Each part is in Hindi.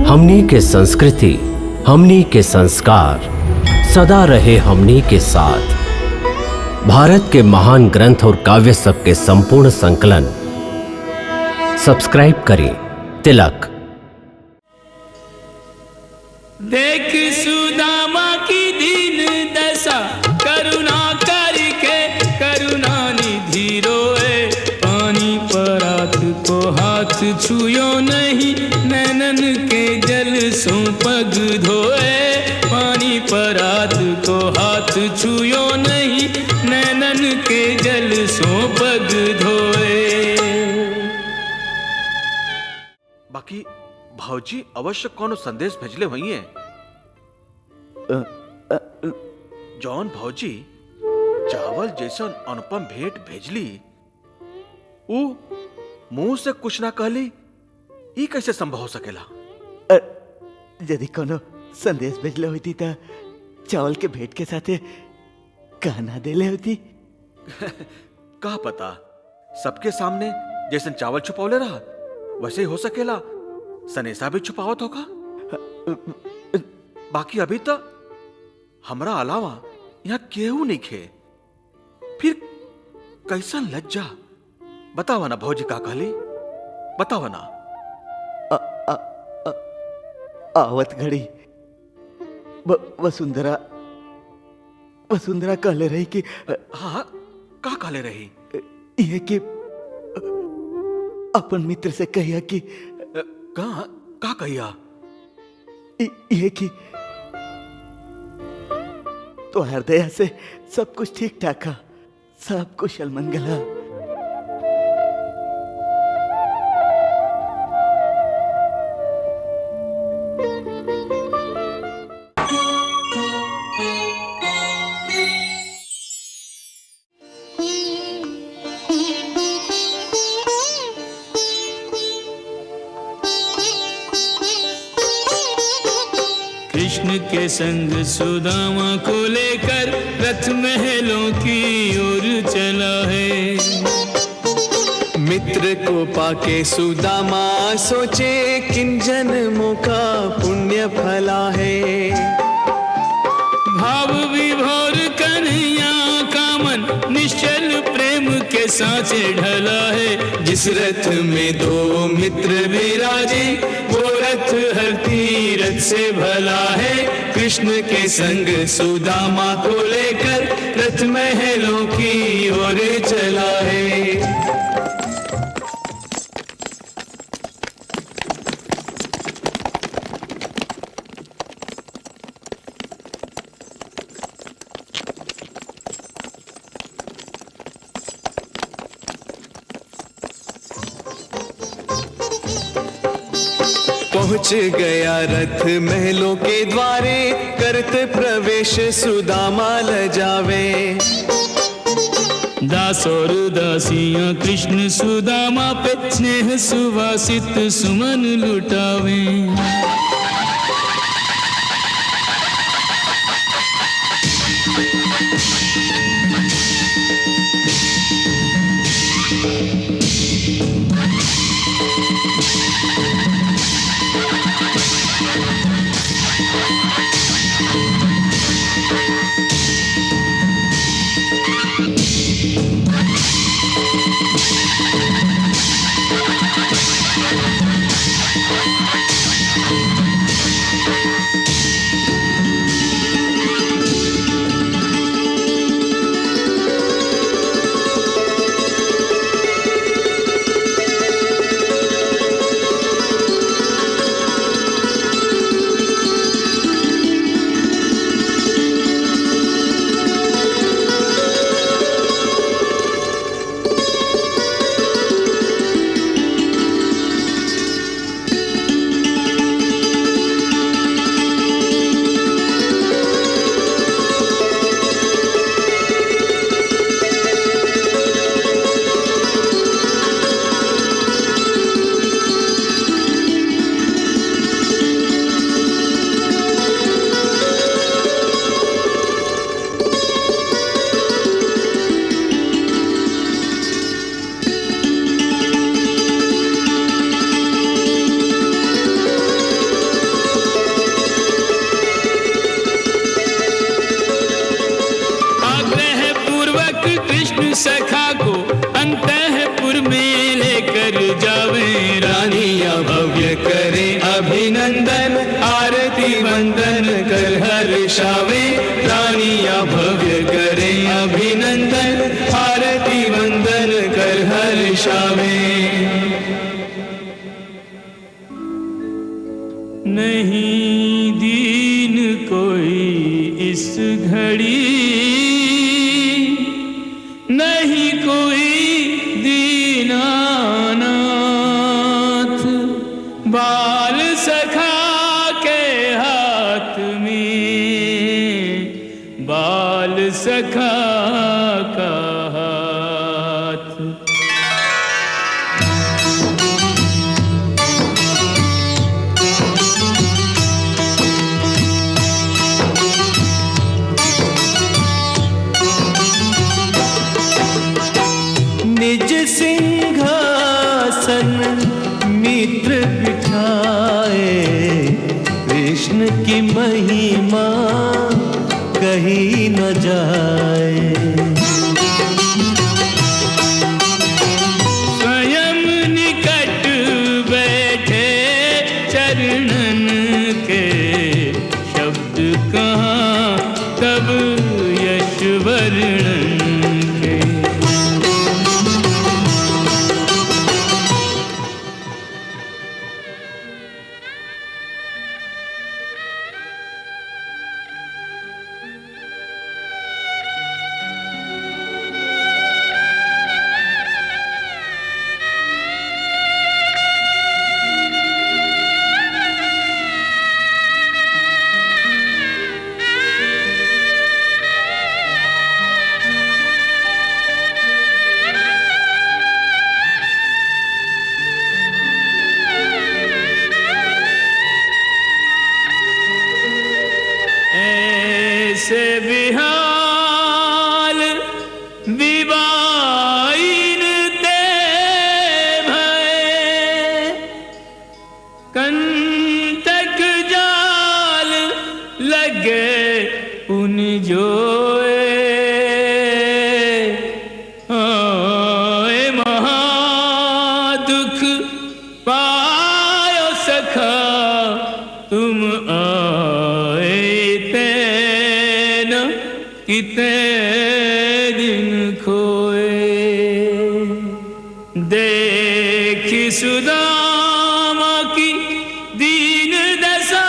हमनी के संस्कृति, हमनी के संस्कार सदा रहे हमनी के साथ। भारत के महान ग्रंथ और काव्य सब के संपूर्ण संकलन सब्सक्राइब करें तिलक। देख सुदामा की दीन दशा, करुणा करके करुणा निधि रोए। पानी परात को हाथ छुयो नहीं, नैनन के जल सो पग धोए। पानी परात को हाथ छुयो नहीं, नैनन के जल सो पग धोए। बाकी भाऊजी अवश्य कोनो संदेश भेजले हुई हैं। जॉन भाऊजी चावल जैसन अनुपम भेंट भेजली, ऊ मुंह से कुछ ना कहली, ई कैसे संभव हो सकेला? यदि कोनो संदेश भेजले होती तो चावल के भेंट के साथे कहना देले होती। का पता, सबके सामने जैसन चावल छुपौले रहा वैसे ही हो सकेला सनेसा भी छुपावत होगा। बाकी अभी तो हमरा अलावा यहाँ केहू नहीं खे, फिर कैसन लज्जा। बतावा ना भौजी का कहली, बतावा ना। आवत घड़ी वसुंधरा कहले रही कि हाँ, का कहले रही? ये कि अपन मित्र से कहिया कि का कहिया? ये कि तो हृदय से सब कुछ ठीक ठाक है, सब कुशल मंगल है। कृष्ण के संग सुदामा को लेकर रथ महलों की ओर चला है। मित्र को पाके सुदामा सोचे, किन जन्मों का पुण्य फला है। भाव विभोर कन्हैया का मन निश्चल प्रेम के सांचे ढला है। जिस रथ में दो मित्र विराजे, वो रथ हर तीरथ से भला है। कृष्ण के संग सुदामा को लेकर रथ महलों की ओर चला है। पहुंच गया रथ महलों के द्वारे, करते प्रवेश सुदामा लजावे। दास और दासियां कृष्ण सुदामा पे स्नेह सुवासित सुमन लुटावे। हर्षावे, रानिया भव्य करे अभिनंदन, आरती वंदन कर हर्षावे। नहीं दीन कोई इस घड़ी, नहीं कोई दीनानाथ, बाल सखा के हाथ में, बाल सखा का हाथ। निज सिंहासन मित्र बिठाए, कृष्ण की महिमा कही न जाए। स्वयं निकट बैठे चरणन के, शब्द कहाँ तब यश वर्णन के। ऐसे बिहाल विवाइन ते भय, कंटक जाल लगे उन जोए। आए महादुख पायो सखा, तुम आए तैन कितने दिन खोए। देखी सुदामा की दीन दशा,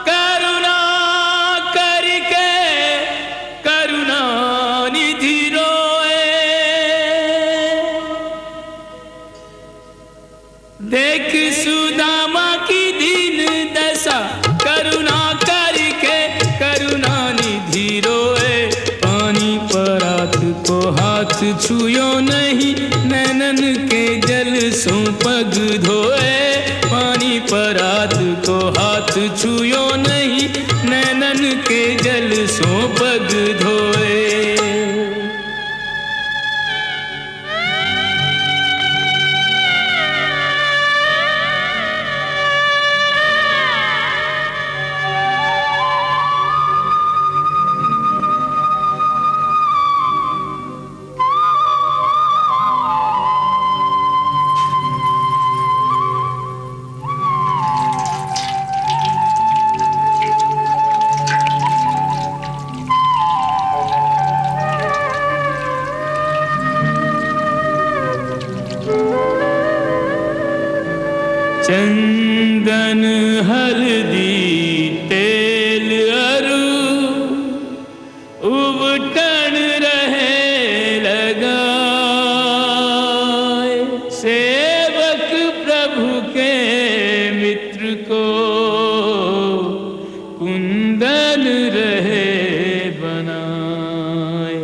करुणा करके करुणा निधि रोए। देख सुदामा की दीन दशा, करुणा करके करुणा निधि रोए। पानी परात को हाथ छुयो नहीं, नैनन के जल सो पग धोए। पानी परात को हाथ छुयो नहीं, नैनन के जल सो पग धोए। चंदन हल्दी तेल अरु, उबटन रहे लगाए। सेवक प्रभु के मित्र को कुंदन रहे बनाए।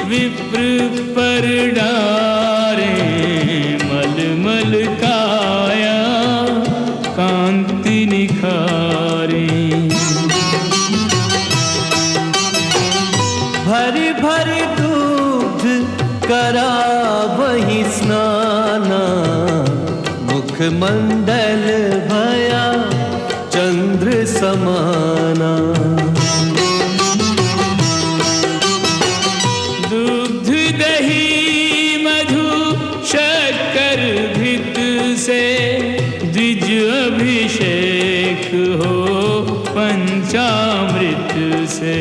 विप्र पर डारे, मलमल काया कांति निखारे। भरी भरी दूध करा वही स्नाना, मुख मंडल भया चंद समाना। दुग्ध दही मधु शक्कर घृत से द्विज अभिषेक हो पंचामृत से।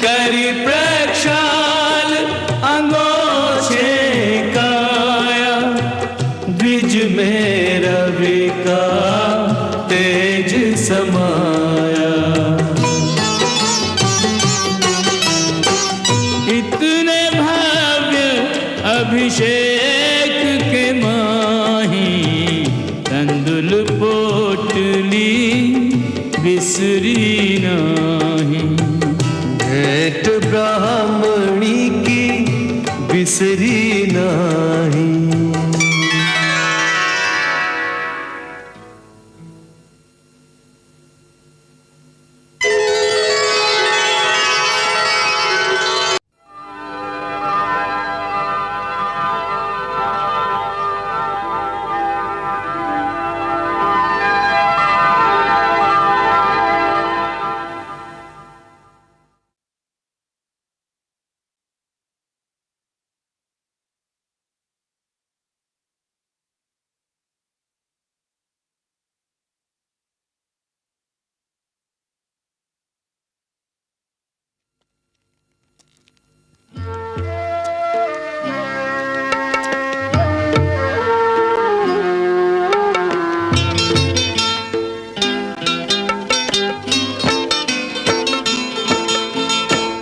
करि प्रक्षाल अंगोछे काया द्विज में रवि का तेज समाया। इतने भव्य अभिषेक के माही तंदुल पोटली बिसरी नाही। भेंट ब्राह्मणी की बिसरी नाही।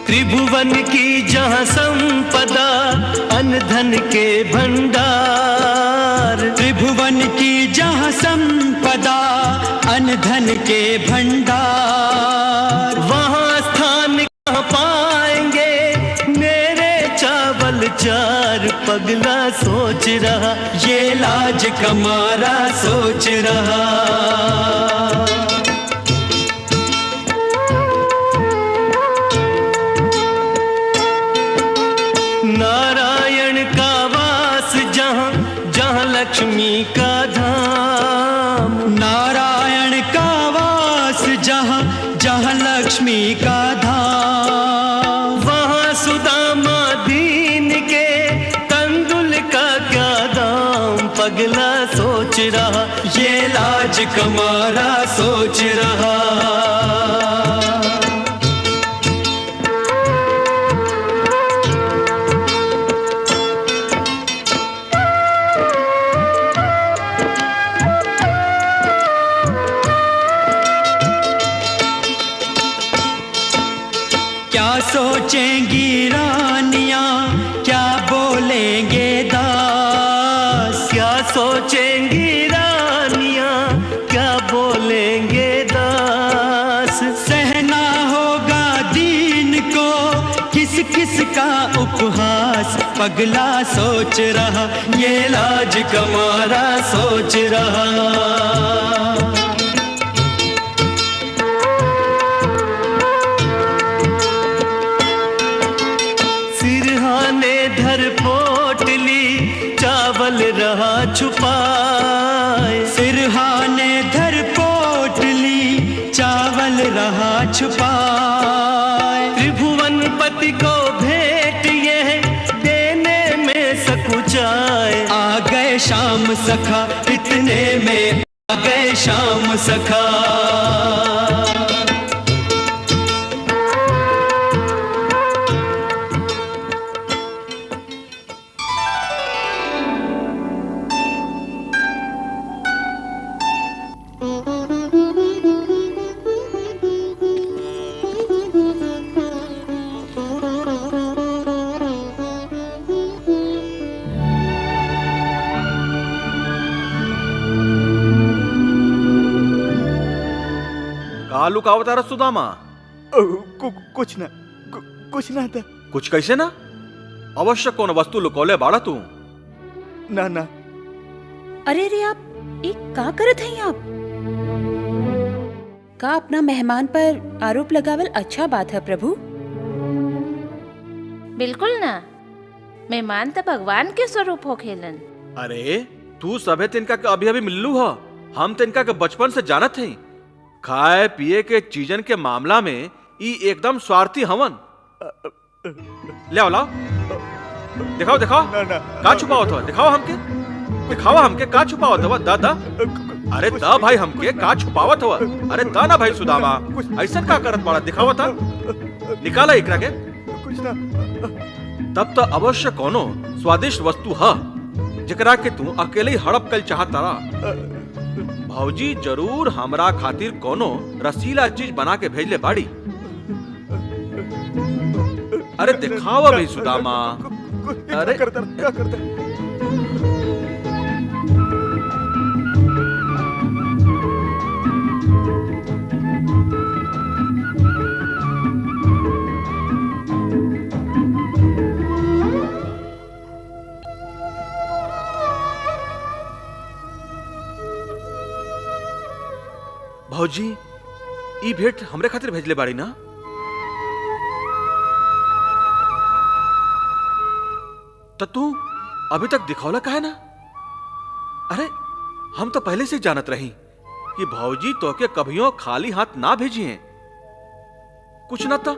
त्रिभुवन की जहाँ संपदा अन्न धन के भंडार। त्रिभुवन की जहाँ संपदा अन्न धन के भंडार। वहाँ स्थान कहाँ पाएंगे मेरे चावल चार। पगला सोच रहा ये लाज कमारा सोच रहा। नारायण का वास जहाँ जहाँ लक्ष्मी का धाम। नारायण का वास जहाँ जहाँ लक्ष्मी का धाम। वहाँ सुदामा दीन के तंदुल का क्या दाम। पगला सोच रहा ये लाज कमारा सोच रहा। क्या सोचेंगी रानियां क्या बोलेंगे दास। क्या सोचेंगी रानियां क्या बोलेंगे दास। सहना होगा दीन को किस किस का उपहास। पगला सोच रहा ये लाज कमारा सोच रहा। सिरहाने धर पोटली चावल रहा छुपाए। सिरहाने धर पोटली चावल रहा छुपाए। त्रिभुवन पति को भेंट ये देने में सकुचाए। आ गए शाम सखा इतने में आ गए शाम सखा। कालू का अवतार सुदामा। कुछ ना था। कुछ कैसे ना? अवश्य कौन वस्तु लुकौले बाड़ा तू। ना ना। अरे रे आप एक का करत हैं आप? का अपना मेहमान पर आरोप लगावल अच्छा बात है प्रभु? बिल्कुल ना, मेहमान तो भगवान के स्वरूप हो खेलन। अरे तू सभे तिनका के अभी अभी मिल्लू ह। हम तो इनका के बचपन से जानत हैं। खाए पिए के चीजन के मामला में ई एकदम स्वार्थी हवन। ले आओ लाओ, दिखाओ दिखाओ का छुपावत हो, दिखाओ हमके का छुपावत हो। दा दा, अरे दा भाई हमके का छुपावत हो। अरे दा ना भाई सुदामा, ऐसा का करत बड़ा, दिखावा था, निकाला एकरा के। तब तो अवश्य कोनो स्वादिष्ट वस्तु है जकरा के तू अकेले ही हड़प कल चाहता रहा। भौजी जरूर हमरा खातिर कोनो रसीला चीज बना के भेजले बाड़ी। अरे दिखावा भाई सुदामा। अरे क्या करता भौजी ई भेंट हमरे खातिर भेजले बाड़ी ना? तो तू अभी तक दिखौला काहे ना? अरे हम तो पहले से जानत रही कि भौजी तो के कभियों खाली हाथ ना भेजी हैं। कुछ ना तो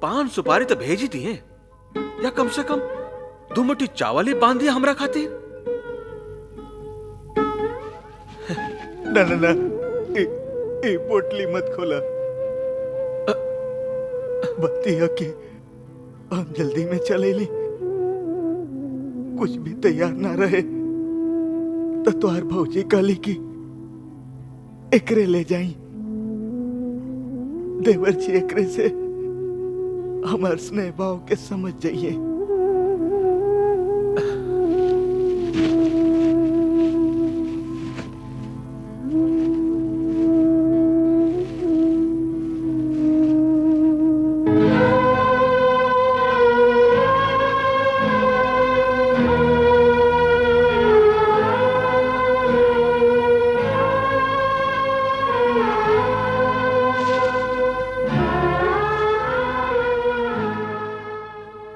पान सुपारी तो भेजी दी हैं, या कम से कम 2 मुट्ठी चावल ही बांध दिया हमरा खातिर। ना ना ना, ए पोटली मत खोला। बतिया के हम जल्दी में चले ली, कुछ भी तैयार ना रहे तो तुहार भौजी कहली कि एकरे ले जाई। देवर जी एकरे से हमार स्नेह भाव के समझ जाइए।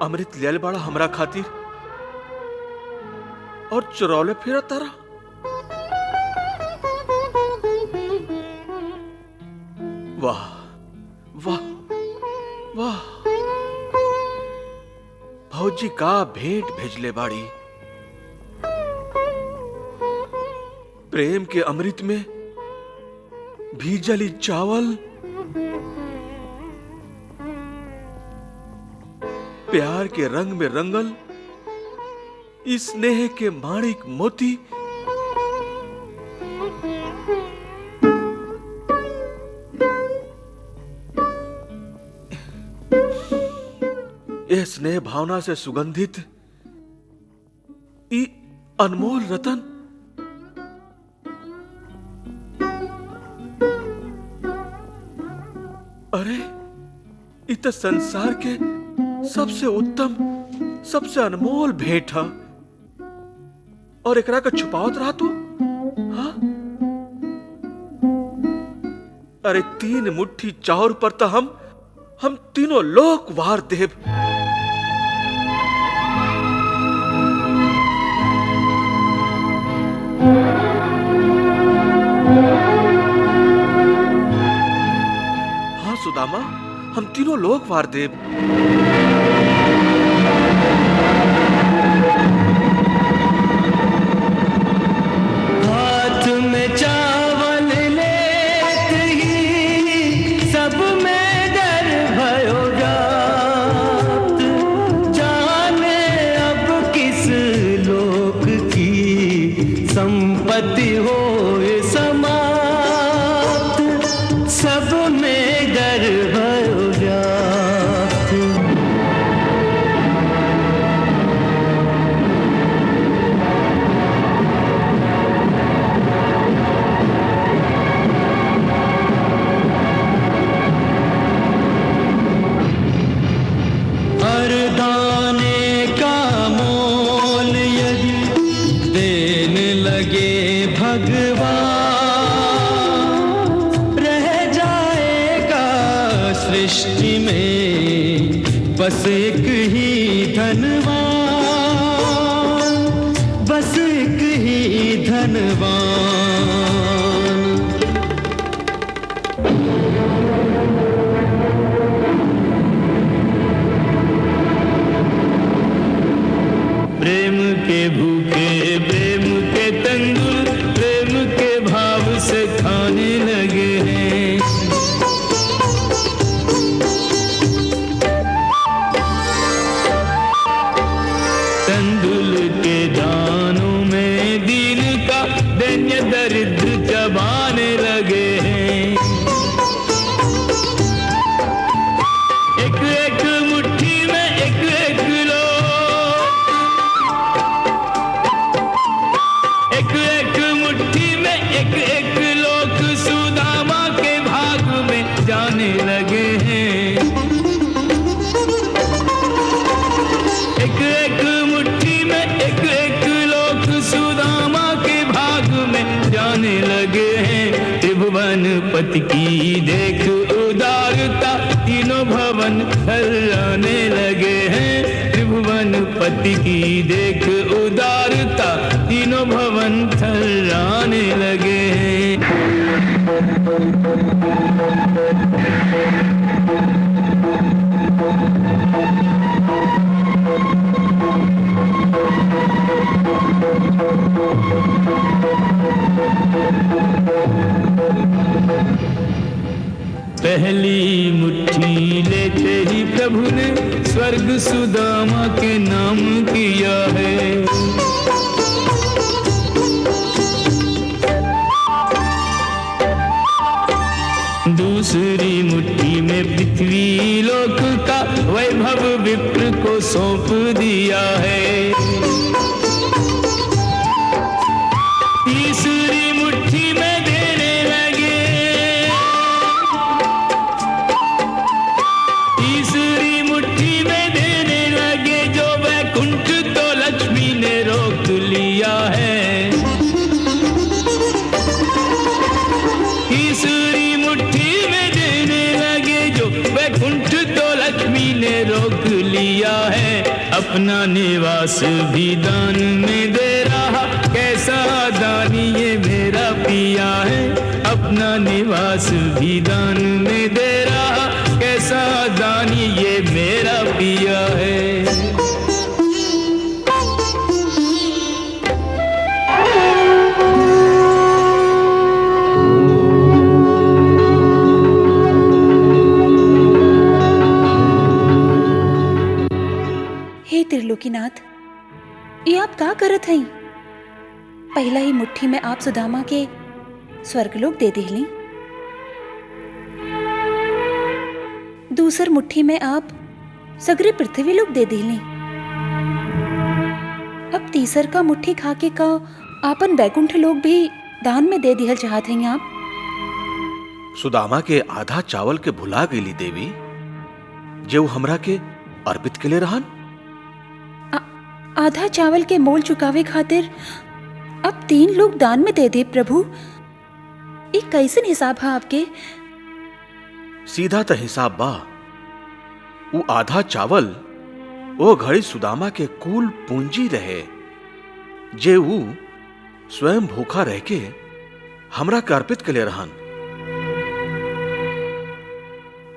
अमृत लेल बड़ा हमरा खातिर और चुरौले फिर तारा। वाह वाह वाह, भौजी का भेंट भेजले बाड़ी। प्रेम के अमृत में भीजली चावल, प्यार के रंग में रंगल इस स्नेह के माणिक मोती। यह स्नेह भावना से सुगंधित ई अनमोल रतन अरे इत संसार के सबसे उत्तम, सबसे अनमोल भेंट है और एकरा का छुपावत रहा तू। हाँ? अरे 3 मुट्ठी चाउर पर तो हम तीनों लोक वार देव। हाँ सुदामा, हम तीनों लोक वार देव। हाथ में चावल लेते ही सब में डर भयो जात, जाने अब किस लोक की संपत्ति होए समाप्त, सब में डर भयो जात। दाने का मोल यदि देने लगे भगवान, रह जाएगा सृष्टि में बस एक ही धनवान, बस एक ही धनवान। प्रेम के भूखे प्रेम के तंदुल प्रेम के भाव से खाने लगे हैं। तंदुल के दानों में दीन का दैन्य दरिद्र चबाने लगे हैं। एक एक मुट्ठी में एक एक लोग, एक एक मुट्ठी में एक एक लोग सुदामा के भाग में जाने लगे हैं। एक एक मुट्ठी में एक एक लोग सुदामा के भाग में जाने लगे हैं। त्रिभुवन पति की देख उदारता तीनों भवन थर्राने लगे हैं। त्रिभुवन पति की देख उदारता तीनों भवन थर्राने लगे हैं। पहली मुट्ठी लेते ही प्रभु ने स्वर्ग सुदामा के नाम किया है। दूसरी मुट्ठी में पृथ्वी लोक का वैभव विप्र को सौंप दिया है। तीसरी मुट्ठी में देने लगे, तीसरी मुट्ठी में देने लगे जो वैकुंठ तो लक्ष्मी ने रोक लिया है। तीसरी मुट्ठी में देने लगे जो वैकुंठ तो लक्ष्मी ने रोक लिया है। अपना निवास भी दान में दे रहा, कैसा दानी ये मेरा पिया है। अपना निवास भी दान में दे रहा, कैसा दानी ये मेरा पिया है। हे त्रिलोकीनाथ, ये आप का करत हई? पहला ही मुट्ठी में आप सुदामा के स्वर्गलोक दे देली, दूसर मुट्ठी में आप सगरे पृथ्वी लोक दे देली, अब तीसर का मुट्ठी खाके का आपन वैकुंठ लोक भी दान में दे दिहल चाहत हई आप। सुदामा के आधा चावल के भुला गईली देवी, जो हमरा के अर्पित के लिए रहन। आधा चावल के मोल चुकावे खातिर अब 3 लोग दान में दे दे प्रभु। एक कैसन हिसाब है आपके? सीधा तो हिसाब बा। वो आधा चावल वो घड़ी सुदामा के कुल पूंजी रहे, जे वो स्वयं भूखा रह के हमरा के अर्पित के लिए रहन।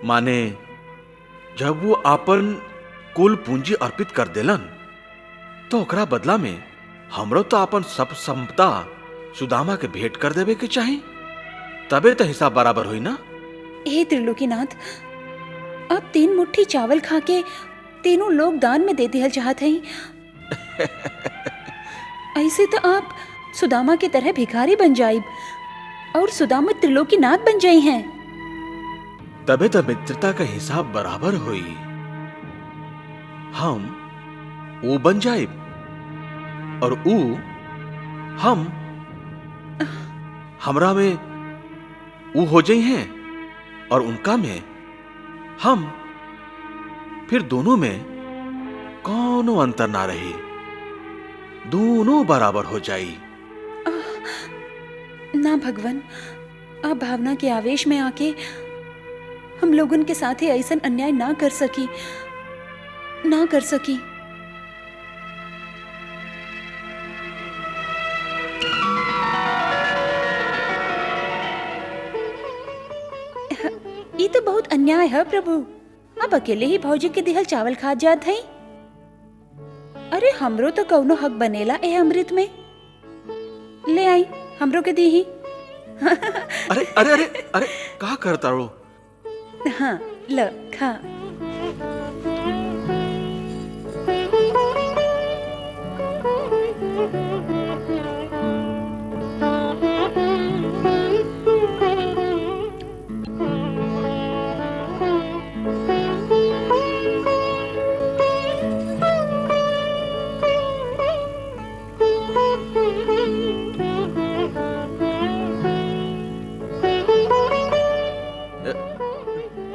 माने जब वो आपन कुल पूंजी अर्पित कर देलन तो ओकरा बदला में हमरो तो अपन सब संपदा सुदामा के भेंट कर देवे के चाही, तबे तो हिसाब बराबर हुई ना। हे त्रिलोकीनाथ, आप 3 मुट्ठी चावल खाके तीनों लोग दान में दे दिहल चाहत हई। ऐसे तो आप सुदामा की तरह भिखारी बन जाइब और सुदामा त्रिलोकीनाथ बन जाई हैं। तबे तो मित्रता का हिसाब बराबर हुई। हम वो बन जाए और वो हम हमरा में वो हो जाई हैं और उनका में हम, फिर दोनों में कौनो अंतर ना रही, दोनों बराबर हो जाई। ना भगवान, आप भावना के आवेश में आके हम लोगन के साथ ही ऐसा अन्याय ना कर सकी, ना कर सकी। ये तो बहुत अन्याय है प्रभु। आप अकेले ही भौजी के दिहल चावल खा जात हैं। अरे अरे हमरो तो कौनो हक बनेला ए अमृत में। ले आई, हमरो के दी ही। अरे अरे अरे अरे का करता रो? हाँ ल खा।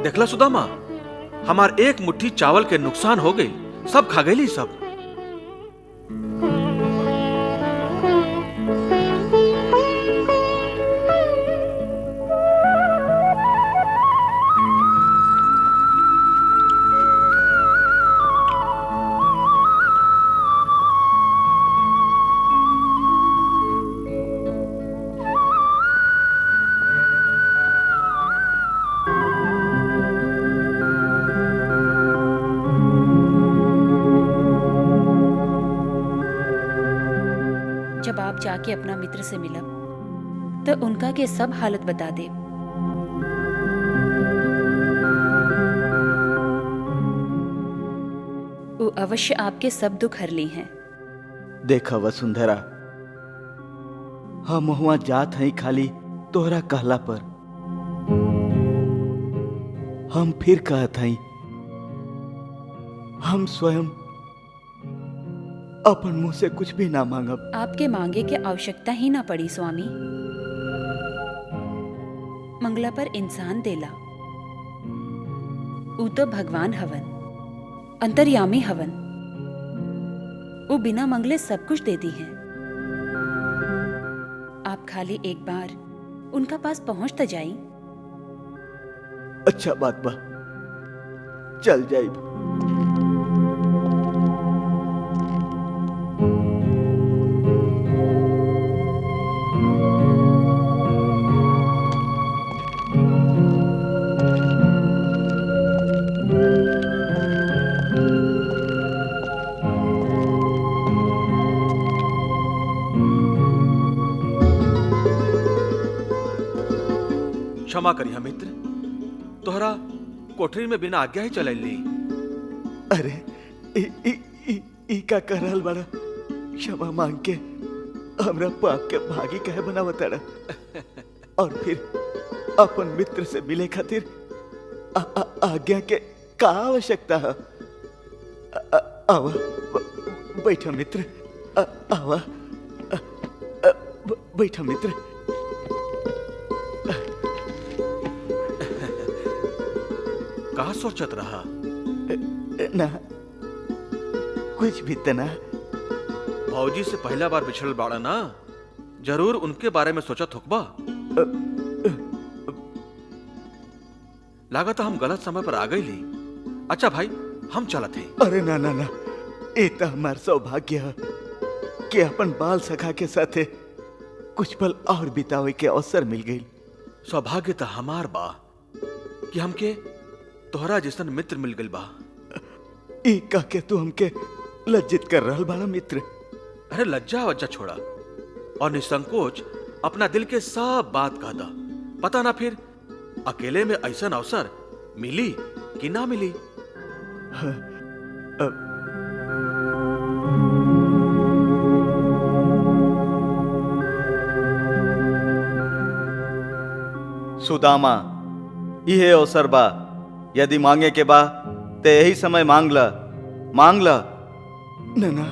देखला सुदामा, हमार एक मुट्ठी चावल के नुकसान हो गई, सब खा गई सब। जब आप जाके अपना मित्र से मिलब तो उनका के सब हालत बता दे। वो अवश्य आपके सब दुख हर ली हैं। देखा वसुंधरा, हम वहां जात हई खाली तोहरा कहला पर। हम फिर कहत हई, हम स्वयं अपन मुंह से कुछ भी ना मांगब। आपके मांगे की आवश्यकता ही ना पड़ी स्वामी। मंगला पर इंसान देला, ऊ तो भगवान हवन, अंतर्यामी हवन। वो बिना मंगले सब कुछ देती हैं। आप खाली एक बार उनका पास पहुंच तो जाई। अच्छा बात बा, चल जाइब। क्षमा करिए मित्र, तोहरा कोठरी में बिना आज्ञा ही चले ली। अरे ई का कर रहल बड़ा? क्षमा मांग के हमरा पाप के भागी कहे बनावत रहा, और फिर अपन मित्र से मिले खातिर आज्ञा के का आवश्यकता है? आवा बैठा मित्र, आवा बैठा मित्र। कहा सोचत रहा? ना कुछ भी तना। भौजी से पहला बार बिछड़ल बाड़ा ना, जरूर उनके बारे में सोचा थुकबा। लागत हम गलत समय पर आ गई ली। अच्छा भाई, हम चलत हैं। अरे ना ना ना, ए तो हमार सौभाग्य है कि अपन बाल सखा के साथे कुछ पल और बितावे के अवसर मिल गई। सौभाग्य तो हमार बा कि हमके तोहरा जैसन मित्र मिल गई बा। ई कह के तू हमके लज्जित कर रहल बाड़ा मित्र। अरे लज्जा वज्जा छोड़ा और निसंकोच अपना दिल के सब बात कह दा। पता ना फिर अकेले में ऐसा अवसर मिली कि ना मिली। सुदामा, यह अवसर बा, यदि मांगे के बा ते यही समय मांग ला, मांग ला। ना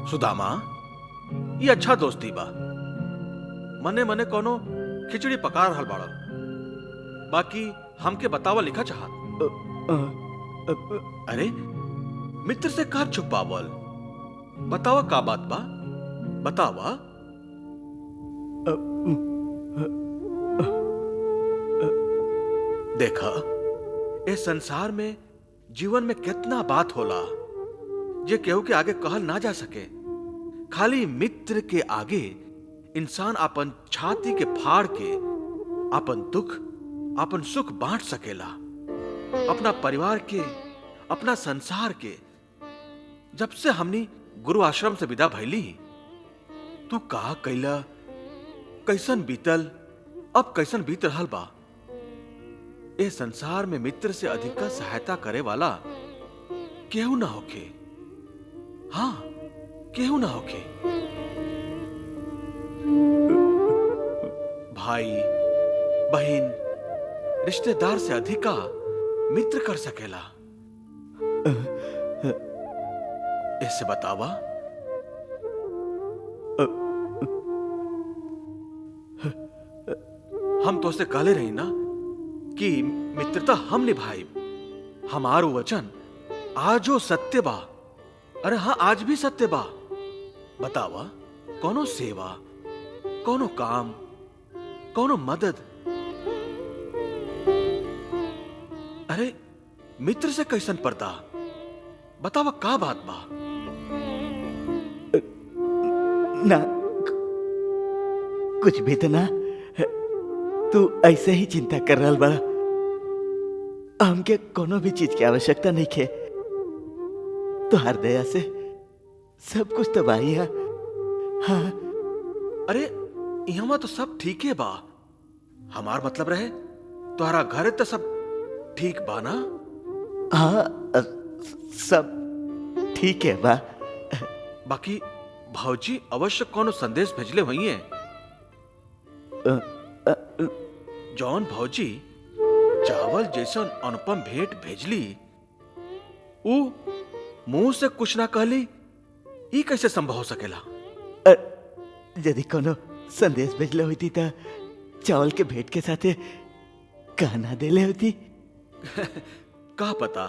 सुदामा, ये अच्छा दोस्ती बा। मने मने कोनो खिचड़ी पका रहल बाड़ा, बाकी हमके बतावा लिखा चाहत। अरे मित्र से का छुपावल? बतावा का बात बा, बतावा। देखा, इस संसार में जीवन में कितना बात होला जे केहू के आगे कहल ना जा सके। खाली मित्र के आगे इंसान अपन छाती के फाड़ के अपन दुख अपन सुख बांट सकेला। अपना परिवार के, अपना संसार के जब से हमनी गुरु आश्रम से विदा भैली, तू का कैला, कैसन बीतल, अब कैसन बीत रहल बा। ए संसार में मित्र से अधिक का सहायता करे वाला केहू ना होके। हाँ, केहू ना होके। भाई बहन रिश्तेदार से अधिका मित्र कर सकेला। इससे बतावा। हम तो से कहले रही ना कि मित्रता हम निभाई। हमारो वचन आजो सत्य बा। अरे हाँ, आज भी सत्य बा। बतावा, कोनो सेवा, कोनो काम, कोनो मदद, अरे मित्र से कैसन पर्दा, बतावा का बात बा। ना, कुछ भी तो ना। तू ऐसे ही चिंता कर रहा बड़ा। हमके कोनो भी चीज की आवश्यकता नहीं खे। तुहार दया से सब कुछ तो बाई है। हाँ। अरे यहाँ तो सब ठीक है बा। हमार मतलब रहे तुम्हारा घर तो सब ठीक बा ना? हाँ, सब ठीक है बा। बाकी भौजी अवश्य कोनो संदेश भेजले हुई है। जौन भौजी चावल जैसन अनुपम भेंट भेजली, ऊ मुंह से कुछ ना कहली, ई कैसे संभव हो सकेला? यदि कोनो संदेश भेजले होती तो चावल के भेंट के साथे कहना देले होती। का पता,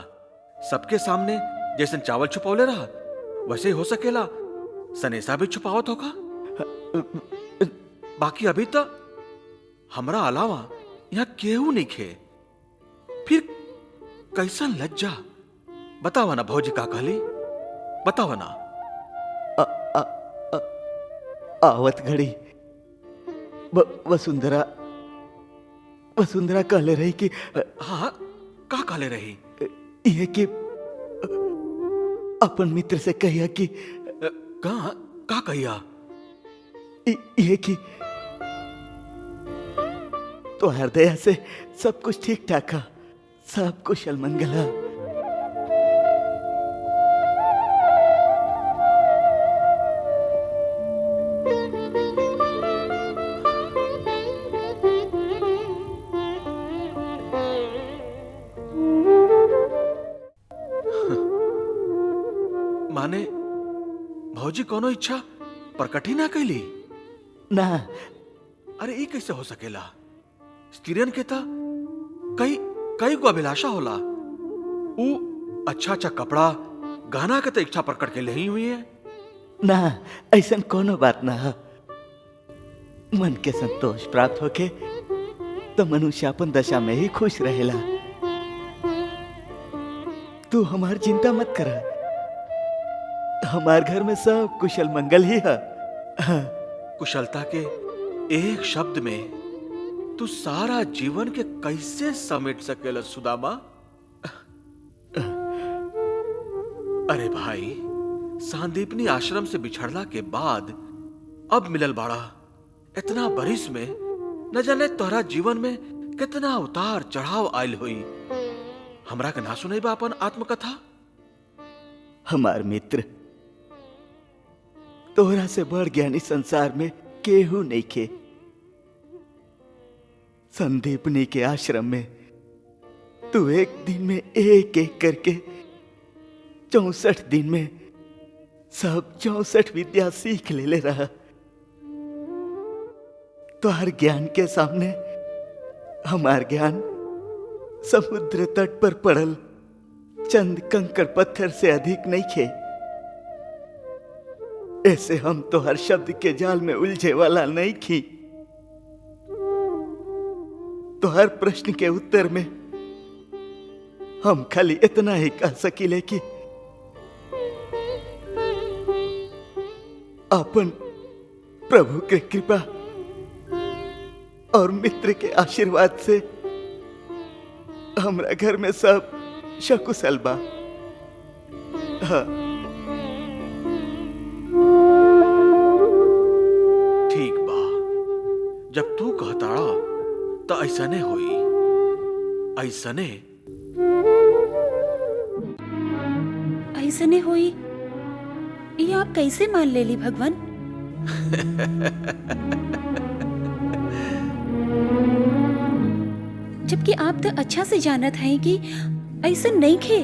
सबके सामने जैसन चावल छुपौले रहा वैसे ही हो सकेला सनेसा भी छुपावत होगा। बाकी अभी तक हमरा अलावा यहाँ केहू नहीं खे। फिर कैसा लज्जा। बतावा ना भौजी का कहली, बतावा ना। आवत घड़ी वसुंधरा कहले रही कि हाँ, का कहले रही? ये कि अपन मित्र से कहिया कि का कहिया? ये कि तो हृदय से सब कुछ ठीक ठाक है, सब कुशल मंगल है। माने भौजी कोनो इच्छा प्रकट ही ना कैली ना। अरे ये कैसे हो सकेला? स्त्रियन के ता कई को अभिलाषा होला। ऊ अच्छा कपड़ा गहना के तो इच्छा प्रकट के नहीं हुई है ना। ऐसा कोनो बात ना है। मन के संतोष प्राप्त होके तो मनुष्य अपन दशा में ही खुश रहेला। तू हमार चिंता मत कर। हमार घर में सब कुशल मंगल ही है। कुशलता के एक शब्द में तू सारा जीवन के कैसे समेट सकेला सुदामा? अरे भाई, सांदीपनी आश्रम से बिछड़ला के बाद अब मिलल बाड़ा। इतना बरिस में न जाने तोहरा जीवन में कितना उतार चढ़ाव आयल हुई। हमरा के ना सुनाई बा अपन आत्मकथा? हमार मित्र, तोहरा से बड़ ज्ञानी संसार में केहू नहीं के। संदीपनी के आश्रम में तू एक दिन में एक एक करके 64 दिन में सब 64 विद्या सीख ले रहा। तोहर ज्ञान के सामने हमार ज्ञान समुद्र तट पर पड़ल चंद कंकड़ पत्थर से अधिक नहीं खे। ऐसे हम तो हर शब्द के जाल में उलझे वाला नहीं खी। तो हर प्रश्न के उत्तर में हम खाली इतना ही कह सकीले कि अपन प्रभु के कृपा और मित्र के आशीर्वाद से हमरा घर में सब सकुशल बा। हाँ। जब तू कहताड़ा तो ऐसने होई, ऐसने। ऐसने होई, ये आप कैसे मान लेली भगवान? जबकि आप तो अच्छा से जानत हैं कि ऐसा नहीं खे।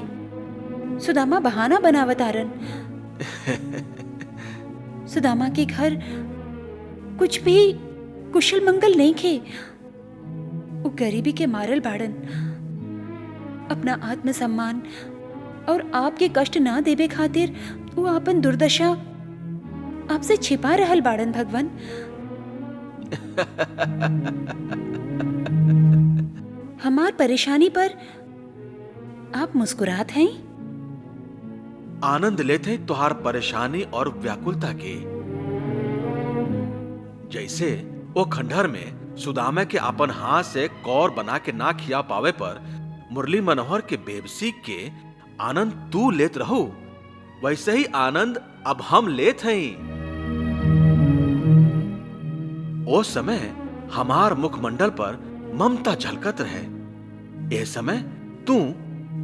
सुदामा बहाना बनावत आरन। सुदामा के घर कुछ भी कुशल मंगल नहीं खे। वो गरीबी के मारल बाड़न। अपना आत्मसम्मान और आपके कष्ट ना देवे खातिर वो अपन दुर्दशा आपसे छिपा रहल बाड़न भगवान। हमार परेशानी पर आप मुस्कुरात हैं? आनंद लेते तुहार परेशानी और व्याकुलता के। जैसे वो खंडहर में सुदामा के अपन हाथ से कौर बना के ना खिया पावे पर मुरली मनोहर के बेबसी के आनंद तू लेत रहो, वैसे ही आनंद अब हम लेत हैं। ओ समय हमार मुखमंडल पर ममता झलकत रहे। ए समय तू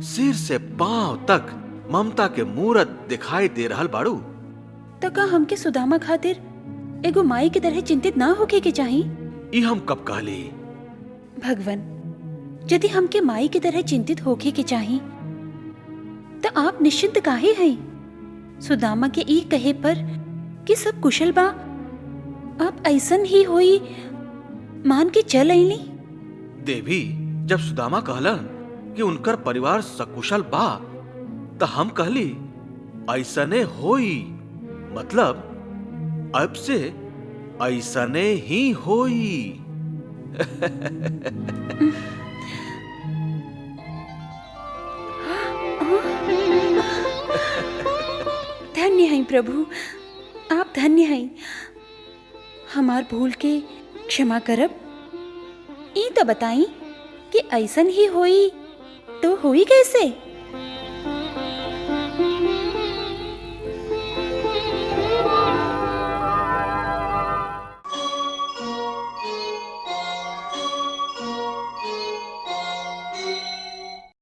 सिर से पांव तक ममता के मूरत दिखाई दे रहल बाड़ू। तो का हमके सुदामा खातिर एगो माई की तरह चिंतित ना होके के चाही? ई हम कब कहली? भगवान, यदि हमके माई की तरह चिंतित होके के चाही तो आप निश्चिंत काहे हैं? सुदामा के ई कहे पर कि सब कुशल बा, आप ऐसन ही होई मान के चल आईली। देवी जब सुदामा कहलन कि उनकर परिवार सकुशल बा तो हम कहली ऐसने होई, मतलब अब से ऐसने ही होई। धन्य हैं प्रभु, आप धन्य हैं। हमार भूल के क्षमा करब। ई तो बताई कि ऐसन ही होई तो होई कैसे?